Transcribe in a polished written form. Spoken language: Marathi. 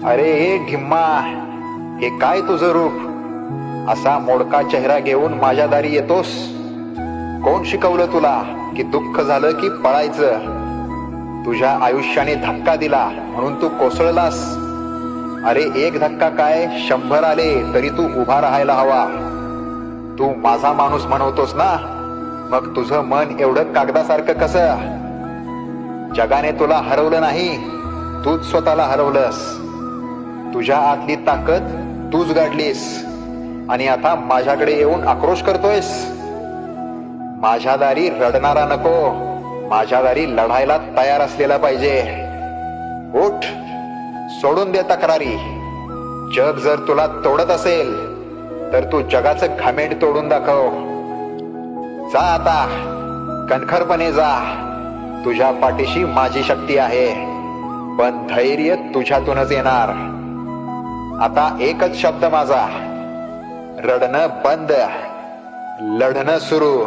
अरे हे ढिम्मा, हे काय तुझं रूप? असा मोडका चेहरा घेऊन माझ्या दारी येतोस? कोण शिकवलं तुला की दुःख झालं की पळायचं? तुझ्या आयुष्याने धक्का दिला म्हणून तू कोसळलास. अरे एक धक्का काय, 100 आले तरी तू उभा राहायला हवा. तू माझा माणूस म्हणवतोस ना, मग तुझं मन एवढं कागदासारखं कसं? जगाने तुला हरवलं नाही, तूच स्वतःला हरवलंस. तुझ्या आतली ताकद तूच गाडलीस आणि आता माझ्याकडे येऊन आक्रोश करतोयस. माझ्या दारी रडणारा नको, माझ्या दारी लढायला तयार असलेला पाहिजे. उठ, सोडून दे तक्रारी. जग जर तुला तोडत असेल तर तू जगाचं घामेंड तोडून दाखव. जा आता, कणखरपणे जा. तुझ्या पाठीशी माझी शक्ती आहे, पण धैर्य तुझ्यातूनच येणार. आता एकच शब्द माझा, रडणं बंद, लढणं सुरू.